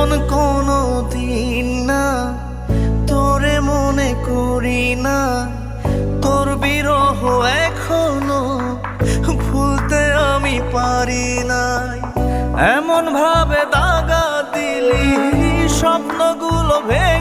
এমন কোনো দিন না তোরে মনে করি না, তোর বিরহ এখনো ভুলতে আমি পারি নাই। এমন ভাবে দাগা দিলি স্বপ্নগুলো ভেঙে